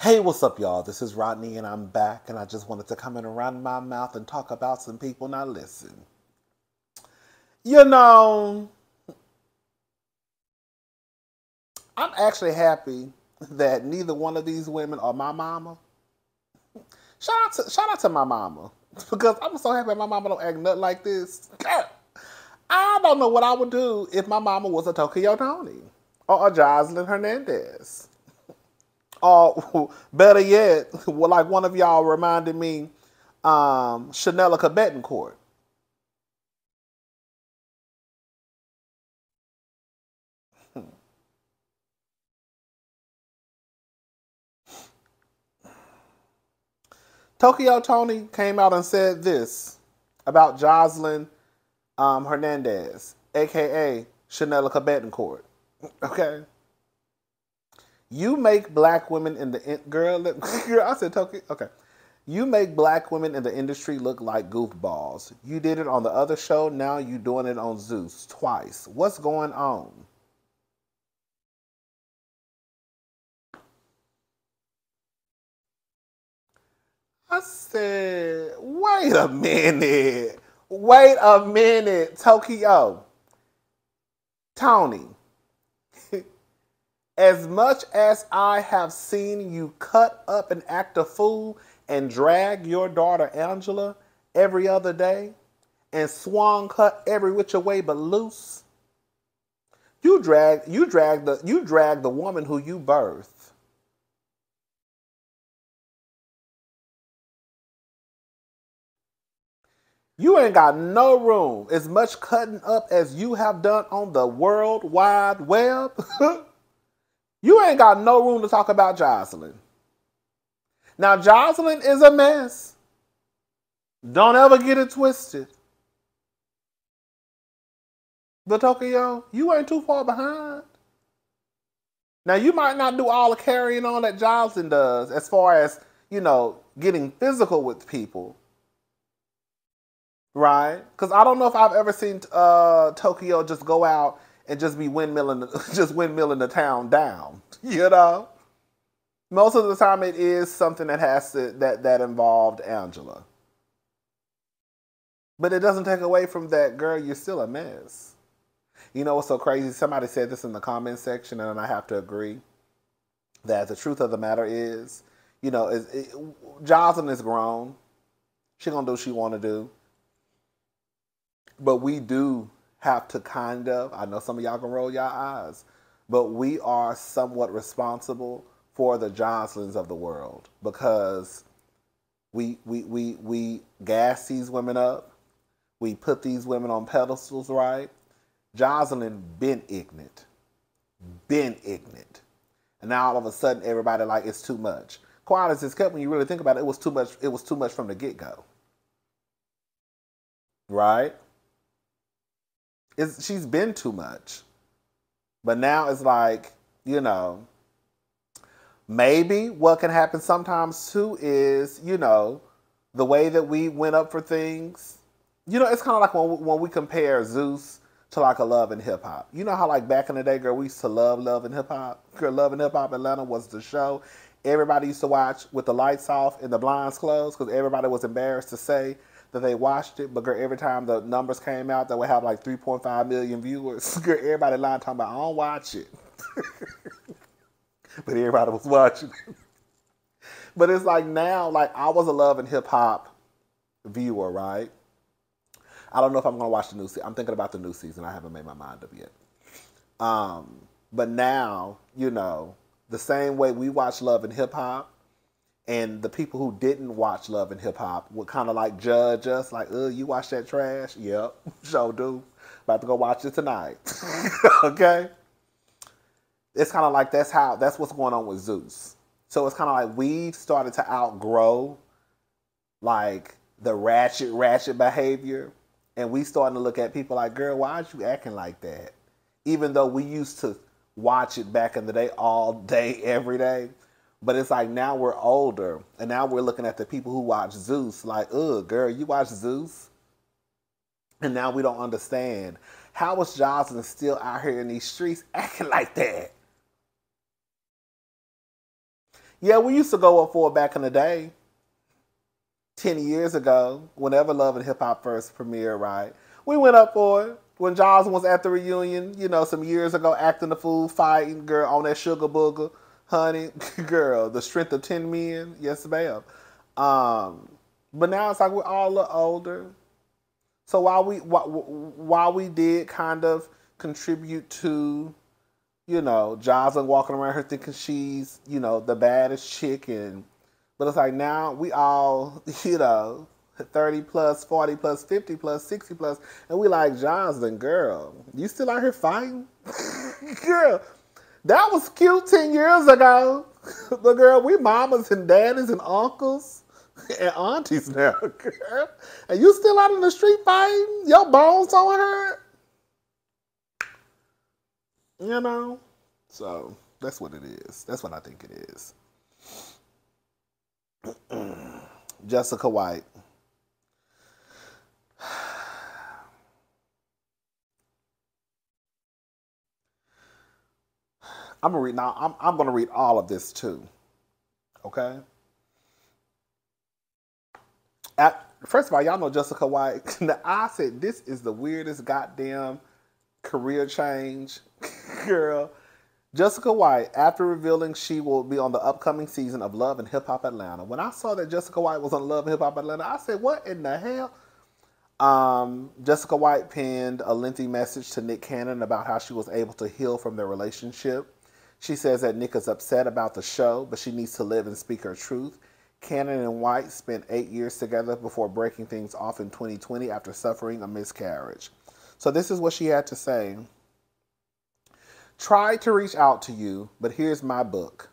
Hey, what's up, y'all? This is Rodney, and I'm back, and I just wanted to come in and run my mouth and talk about some people. Now, listen. You know, I'm actually happy that neither one of these women are my mama. Shout out to my mama because I'm so happy my mama don't act nothing like this. I don't know what I would do if my mama was a Tokyo Tony or a Jocelyn Hernandez. Or better yet, like one of y'all reminded me, Chanelica Betancourt. Tokyo Tony came out and said this about Jocelyn Hernandez, aka Chanelica Betancourt. Okay, you make black women in the girl. I said Tokyo. Okay, you make black women in the industry look like goofballs. You did it on the other show. Now you doing it on Zeus twice. What's going on? I said, wait a minute. Wait a minute, Tokyo. Tony, as much as I have seen you cut up and act a fool and drag your daughter Angela every other day and swung her every which way but loose, you drag the woman who you birthed. You ain't got no room. As much cutting up as you have done on the World Wide Web, you ain't got no room to talk about Jocelyn. Now, Jocelyn is a mess. Don't ever get it twisted. But Tokyo, you ain't too far behind. Now, you might not do all the carrying on that Jocelyn does as far as, getting physical with people, right? Because I don't know if I've ever seen Tokyo just go out and just be windmilling, just windmilling the town down, you know? Most of the time it is something that has to, that involved Angela. But it doesn't take away from that, girl, you're still a mess. You know what's so crazy? Somebody said this in the comment section, and I have to agree that the truth of the matter is, Jocelyn is grown. She gonna do what she want to do, but we do have to kind of. I know some of y'all can roll your eyes, but we are somewhat responsible for the Jocelyns of the world because we gas these women up. We put these women on pedestals, right? Jocelyn been ignorant. And now all of a sudden everybody like it's too much. Quiet as it's kept, when you really think about it, it was too much from the get-go. Right? She's been too much. But now it's like, you know, maybe what can happen sometimes too is, the way that we went up for things. It's kind of like when we compare Zeus to like a Love and Hip Hop. You know how like back in the day, girl, we used to Love and Hip Hop. Girl, Love and Hip Hop Atlanta was the show everybody used to watch with the lights off and the blinds closed because everybody was embarrassed to say that they watched it. But girl, every time the numbers came out, that would have like 3.5 million viewers. Girl, everybody lying talking about I don't watch it, but everybody was watching it. But it's like now, like I was a Love and Hip Hop viewer, right? I don't know if I'm gonna watch the new season. I'm thinking about the new season. I haven't made my mind up yet. But now, the same way we watch Love and Hip Hop, and the people who didn't watch Love and Hip Hop would kind of like judge us, like, you watch that trash? Yep, sure do. About to go watch it tonight. Okay? It's kind of like that's what's going on with Zeus. So it's kind of like we started to outgrow like the ratchet behavior, and we starting to look at people like, girl, why are you acting like that? Even though we used to watch it back in the day, all day, every day. But it's like now we're older, and now we're looking at the people who watch Zeus like, ugh, girl, you watch Zeus? And now we don't understand. How is Jocelyn still out here in these streets acting like that? Yeah, we used to go up for it back in the day, 10 years ago, whenever Love and Hip Hop first premiered, right? We went up for it. When Jaws was at the reunion, some years ago, acting the fool, fighting, girl, on that sugar booger, honey, girl, the strength of 10 men, yes, ma'am. Um, but now it's like we're all a little older. So while we did kind of contribute to, Jocelyn walking around her thinking she's, the baddest chick, but it's like now we all, 30 plus, 40 plus, 50 plus, 60 plus, and we like, Jocelyn, girl, you still out here fighting? Girl, that was cute 10 years ago. But girl, we mamas and daddies and uncles and aunties now, girl. And you still out in the street fighting? Your bones don't hurt? So that's what it is. That's what I think it is. Jessica White. I'm gonna read now. I'm gonna read all of this too. Okay. First of all, y'all know Jessica White. Now, I said this is the weirdest goddamn career change, girl. Jessica White, after revealing she will be on the upcoming season of Love and Hip Hop Atlanta. When I saw that Jessica White was on Love and Hip Hop Atlanta, I said, what in the hell? Jessica White penned a lengthy message to Nick Cannon about how she was able to heal from their relationship. She says that Nick is upset about the show, but she needs to live and speak her truth. Cannon and White spent 8 years together before breaking things off in 2020 after suffering a miscarriage. So this is what she had to say. Tried to reach out to you, but here's my book.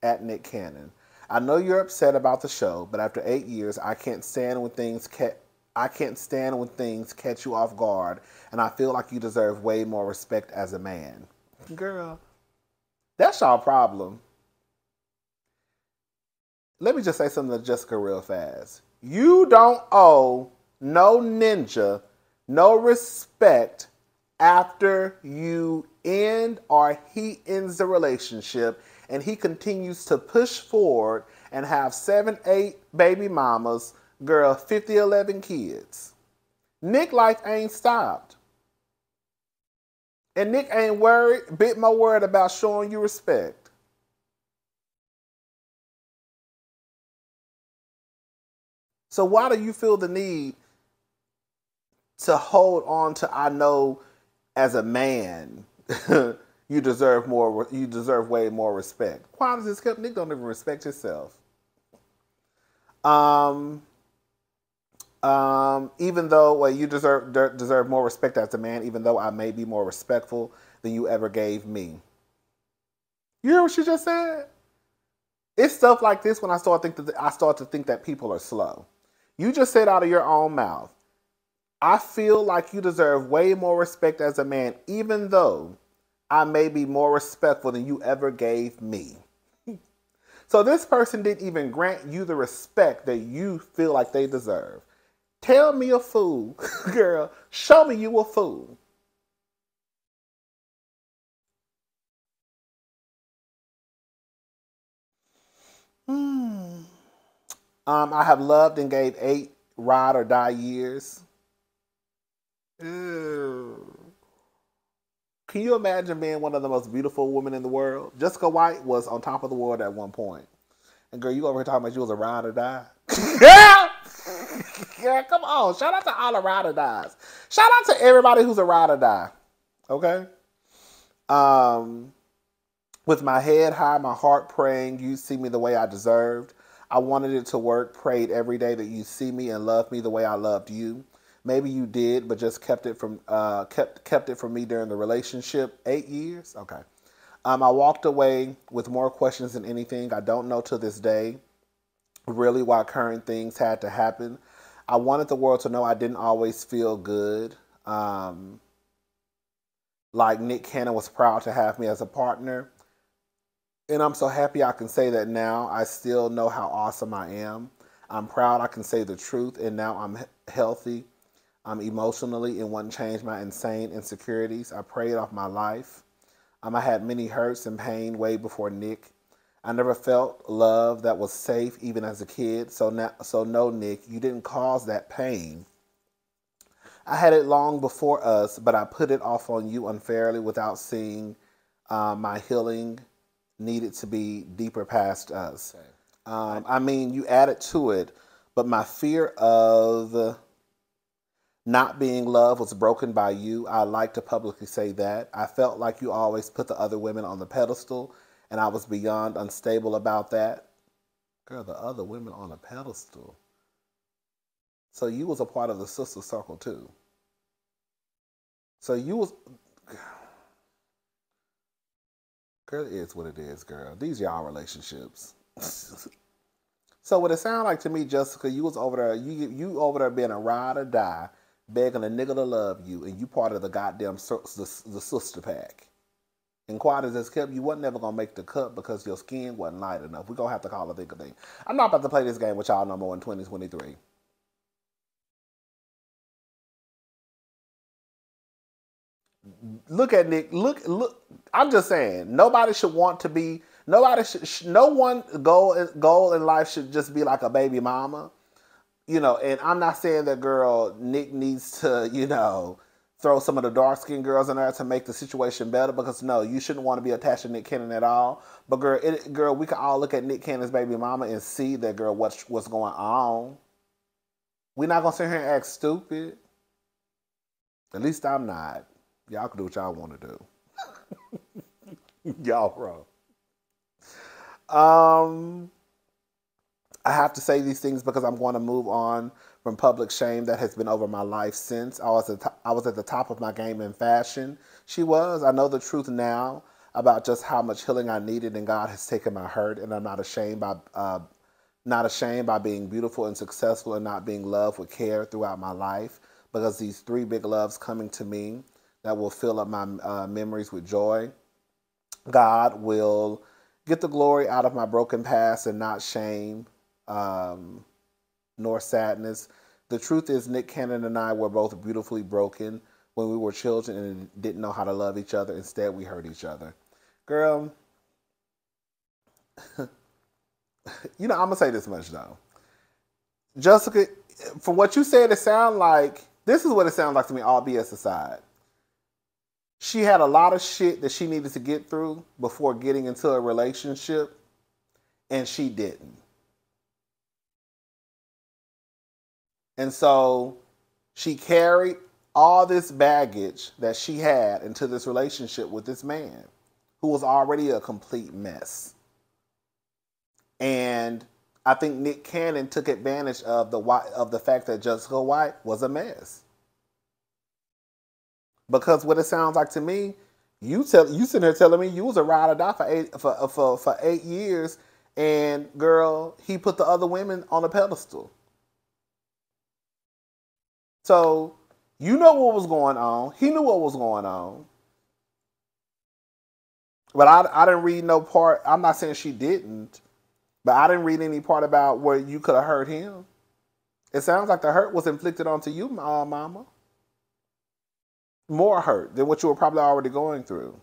At Nick Cannon. I know you're upset about the show, but after 8 years, I can't stand when things catch you off guard, and I feel like you deserve way more respect as a man. Girl, that's y'all problem. Let me just say something to Jessica real fast. You don't owe no ninja no respect after you end or he ends the relationship and he continues to push forward and have 7, 8 baby mamas, girl, 50, 11 kids. Nick life ain't stopped. And Nick ain't bit more worried about showing you respect. So why do you feel the need to hold on to, I know as a man, you deserve way more respect? Why does this keep? Nick don't even respect himself. Even though you deserve more respect as a man, even though I may be more respectful than you ever gave me. You hear what she just said? It's stuff like this when I start to think that people are slow. You just said out of your own mouth, I feel like you deserve way more respect as a man, even though I may be more respectful than you ever gave me. So this person didn't even grant you the respect that you feel like they deserve. Tell me a fool, girl. Show me you a fool. I have loved and gave 8 ride or die years. Ew. Can you imagine being one of the most beautiful women in the world? Jessica White was on top of the world at one point. And girl, you over here talking about you was a ride or die? Yeah! Yeah, come on. Shout out to all the ride or dies. Shout out to everybody who's a ride or die. Okay? With my head high, my heart praying, you see me the way I deserved. I wanted it to work, prayed every day that you see me and love me the way I loved you. Maybe you did, but just kept it from me during the relationship. 8 years? Okay. I walked away with more questions than anything. I don't know to this day really why current things had to happen. I wanted the world to know I didn't always feel good. Like Nick Cannon was proud to have me as a partner. And I'm so happy I can say that now. I still know how awesome I am. I'm proud I can say the truth, and now I'm healthy. I'm emotionally and wouldn't change my insane insecurities. I prayed off my life. I had many hurts and pain way before Nick. I never felt love that was safe even as a kid. So no, Nick, you didn't cause that pain. I had it long before us, but I put it off on you unfairly without seeing my healing needed to be deeper past us. Okay. I mean, you added to it, but my fear of not being loved was broken by you. I like to publicly say that. I felt like you always put the other women on the pedestal, and I was beyond unstable about that. Girl, the other women on a pedestal. So you was a part of the sister circle too. So you was, girl, it is what it is, girl. These y'all relationships. So what it sounded like to me, Jessica, you was over there, you over there being a ride or die, begging a nigga to love you, and you part of the goddamn the sister pack. And quiet as it's kept, you wasn't never gonna make the cut because your skin wasn't light enough. We're gonna have to call a thing a thing. I'm not about to play this game with y'all no more in 2023. Look at Nick. Look. I'm just saying. Nobody should want to be. Nobody should. No one goal in life should just be like a baby mama. And I'm not saying that girl Nick needs to, throw some of the dark skinned girls in there to make the situation better. Because no, you shouldn't want to be attached to Nick Cannon at all. But girl, we can all look at Nick Cannon's baby mama and see that girl what's going on. We're not gonna sit here and act stupid. At least I'm not. Y'all can do what y'all want to do. Y'all wrong. I have to say these things because I'm going to move on from public shame that has been over my life since. I was at the top of my game in fashion. She was. I know the truth now about just how much healing I needed, and God has taken my hurt, and I'm not ashamed by being beautiful and successful and not being loved with care throughout my life, because these three big loves coming to me that will fill up my memories with joy. God will get the glory out of my broken past and not shame nor sadness. The truth is, Nick Cannon and I were both beautifully broken when we were children and didn't know how to love each other. Instead, we hurt each other. Girl, I'm going to say this much though. Jessica, from what you said, this is what it sounds like to me, all BS aside. She had a lot of shit that she needed to get through before getting into a relationship, and she didn't. And so she carried all this baggage that she had into this relationship with this man who was already a complete mess. And I think Nick Cannon took advantage of the fact that Jessica White was a mess. Because what it sounds like to me, you sitting here telling me you was a ride or die for 8 years, and girl, he put the other women on a pedestal. So you know what was going on. He knew what was going on. But I didn't read no part. I'm not saying she didn't, but I didn't read any part about where you could have hurt him. It sounds like the hurt was inflicted onto you, mama. More hurt than what you were probably already going through.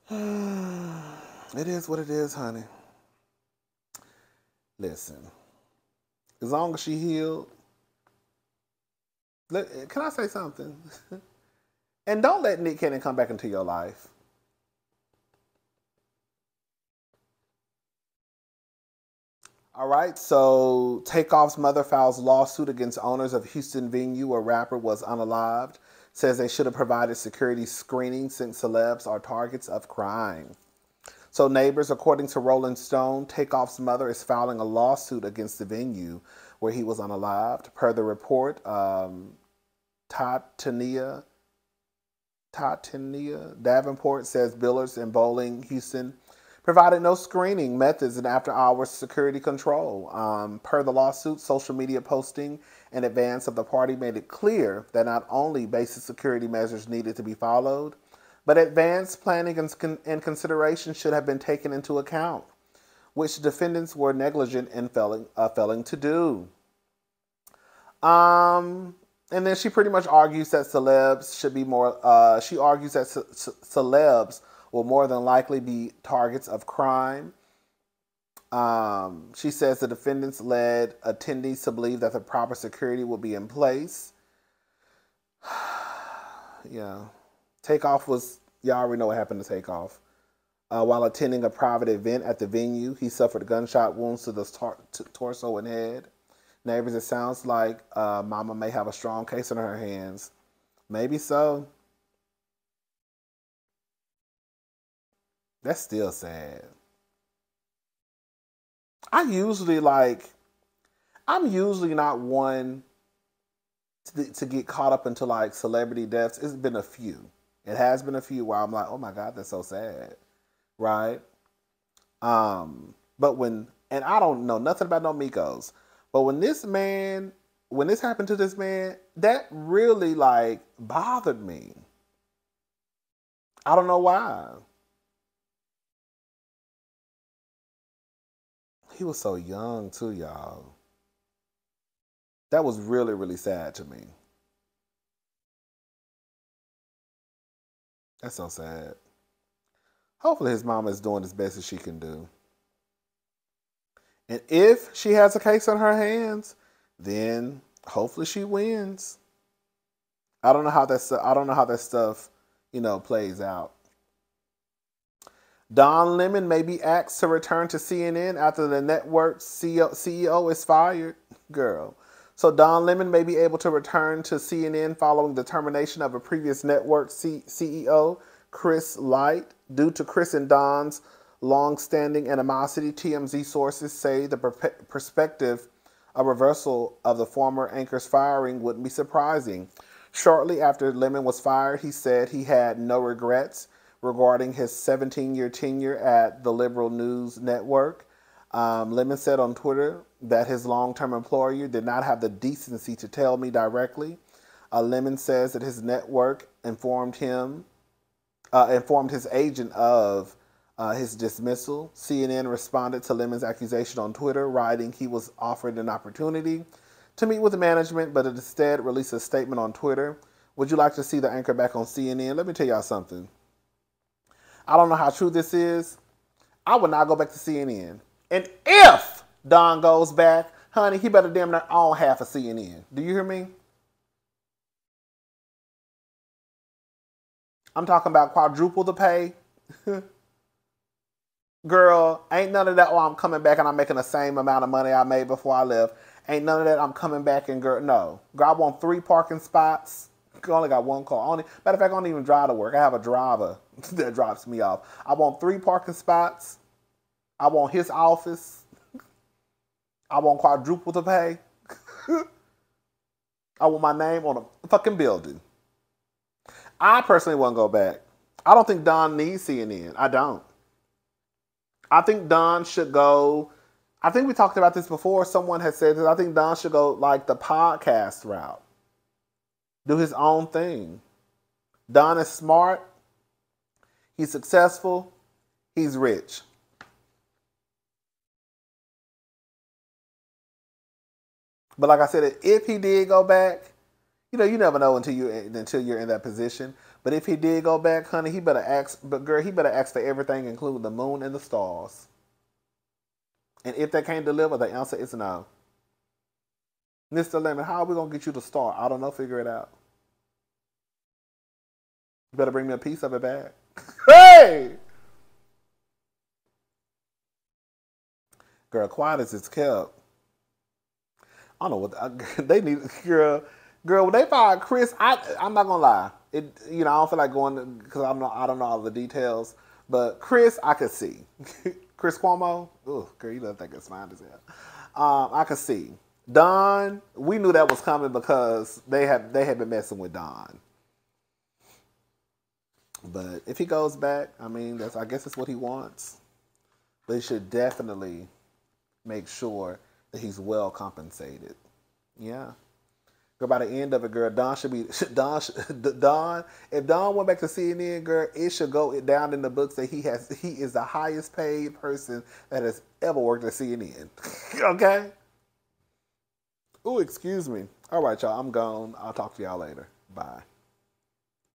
It is what it is, honey. Listen, as long as she healed, can I say something? And don't let Nick Cannon come back into your life. All right, so Takeoff's mother files lawsuit against owners of Houston venue where rapper was unalived. Says they should have provided security screening since celebs are targets of crime. So neighbors, according to Rolling Stone, Takeoff's mother is filing a lawsuit against the venue where he was unalived. Per the report, Tatiana Davenport says Billards and Bowling Houston provided no screening methods and after-hours security control. Per the lawsuit, social media posting in advance of the party made it clear that not only basic security measures needed to be followed, but advanced planning and consideration should have been taken into account, which defendants were negligent in failing to do. And then she pretty much argues that celebs should be more. She argues that celebs will more than likely be targets of crime. She says the defendants led attendees to believe that the proper security will be in place. Yeah. Takeoff was, y'all already know what happened to Takeoff. While attending a private event at the venue, he suffered gunshot wounds to the torso and head. Neighbors, it sounds like Mama may have a strong case in her hands. Maybe so. That's still sad. I'm usually not one to get caught up into like celebrity deaths. It's been a few. It has been a few where I'm like, oh my God, that's so sad. Right? But and I don't know nothing about no Migos, but when this happened to this man, that really like bothered me. I don't know why. He was so young too, y'all. That was really, really sad to me. That's so sad. Hopefully his mama is doing as best as she can do. And if she has a case on her hands, then hopefully she wins. I don't know how that stuff, plays out. Don Lemon may be asked to return to CNN after the network's CEO is fired. Girl. So Don Lemon may be able to return to CNN following the termination of a previous network CEO, Chris Light. Due to Chris and Don's long-standing animosity, TMZ sources say the perspective of reversal of the former anchor's firing wouldn't be surprising. Shortly after Lemon was fired, he said he had no regrets regarding his 17-year tenure at the liberal news network. Lemon said on Twitter that his long-term employer did not have the decency to tell me directly. Lemon says that his network informed his agent of his dismissal. CNN responded to Lemon's accusation on Twitter, writing he was offered an opportunity to meet with the management, but instead released a statement on Twitter. Would you like to see the anchor back on CNN? Let me tell y'all something. I don't know how true this is. I would not go back to CNN. And if Don goes back, honey, he better damn near own half of CNN. Do you hear me? I'm talking about quadruple the pay. Girl, ain't none of that, oh, I'm coming back and I'm making the same amount of money I made before I left. Ain't none of that, I'm coming back and, girl, no. Girl, I want 3 parking spots. I only got 1 car. Matter of fact, I don't even drive to work. I have a driver that drops me off. I want 3 parking spots. I want his office. I want quadruple the pay. I want my name on a fucking building. I personally won't go back. I don't think Don needs CNN. I don't. I think Don should go. I think we talked about this before. Someone has said this. I think Don should go like the podcast route. Do his own thing. Don is smart. He's successful. He's rich. But like I said, if he did go back, you never know until you're in that position. But if he did go back, honey, he better ask. But girl, he better ask for everything, including the moon and the stars. And if they can't deliver, the answer is no. Mr. Lemon, how are we gonna get you the star? I don't know. Figure it out. You better bring me a piece of it back. Hey, girl, quiet as it's kept. I don't know what they need. Girl, when they fired Chris, I'm not gonna lie. I don't feel like going because I don't know all the details. But Chris, I could see. Chris Cuomo, oh, girl, you don't think it's fine as hell. I could see. Don, we knew that was coming because they had been messing with Don. But if he goes back, I guess that's what he wants. They should definitely make sure that he's well compensated. Yeah. Girl, by the end of it, girl, Don. If Don went back to CNN, girl, it should go down in the books that he is the highest paid person that has ever worked at CNN. Okay? Oh, excuse me. All right, y'all, I'm gone. I'll talk to y'all later. Bye.